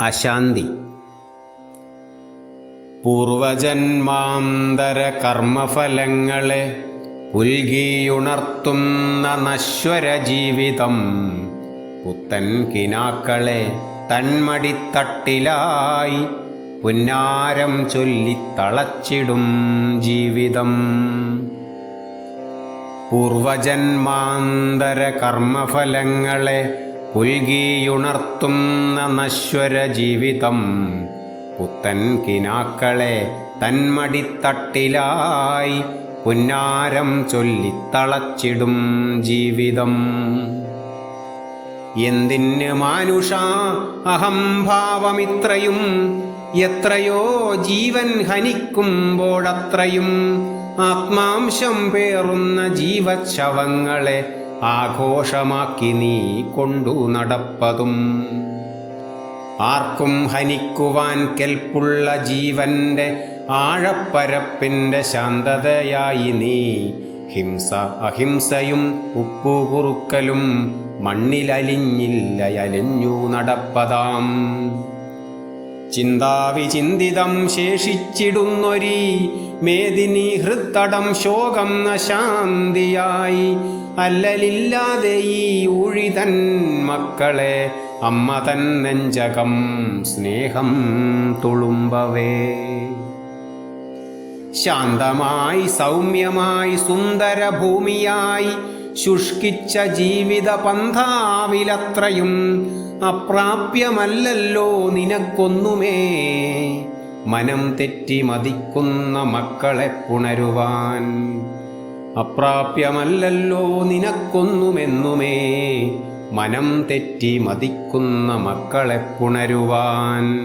അശാന്തി. പൂർവജന്മാന്തര കർമ്മഫലങ്ങളെ പുൽകിയുണർത്തുന്ന നശ്വര ജീവിതം, പുത്തൻ കിനാക്കളെ തന്മടിത്തട്ടിലായി പുന്നാരം ചൊല്ലിത്തളച്ചിടും ജീവിതം. പൂർവജന്മാന്തര കർമ്മഫലങ്ങളെ പുൽകിയുണർത്തുന്ന നശ്വര ജീവിതം, പുത്തൻ കിനാക്കളെ തന്മടിത്തട്ടിലായി പുന്നാരം ചൊല്ലിത്തളച്ചിടും ജീവിതം. എന്തിന് മാനുഷാ അഹംഭാവമിത്രയും, എത്രയോ ജീവൻ ഹനിക്കുമ്പോഴത്രയും ആത്മാംശം പേറുന്ന ജീവശവങ്ങളെ ആഘോഷമാക്കി നീ കൊണ്ടു നടപ്പതും. ആർക്കും ഹനിക്കുവാൻ കെൽപ്പുള്ള ജീവന്റെ ആഴപ്പരപ്പിന്റെ ശാന്തതയായി നീ ഹിംസ അഹിംസയും ഉപ്പുകുറുക്കലും മണ്ണിലലിഞ്ഞില്ലയലിഞ്ഞു നടപ്പതാം. ചിന്താവിചിന്തിതം ശേഷിച്ചിടുന്നൊരീ മേദിനി ഹൃത്തടം ശോകം അശാന്തിയായി അല്ലലില്ലാതെ ഈ ഊഴിതൻ മക്കളെ അമ്മ തൻ നെഞ്ചകം സ്നേഹം തുളുമ്പവേ. ശാന്തമായി സൗമ്യമായി സുന്ദരഭൂമിയായി ശുഷ്കിച്ച ജീവിത പന്ഥാവിലത്രയും അപ്രാപ്യമല്ലല്ലോ നിനക്കൊന്നുമേ മനം തെറ്റി മതിക്കുന്ന മക്കളെ പുണരുവാൻ. അപ്രാപ്യമല്ലല്ലോ നിനക്കൊന്നുമെന്നുമേ മനം തെറ്റി മതിക്കുന്ന മക്കളെ പുണരുവാൻ.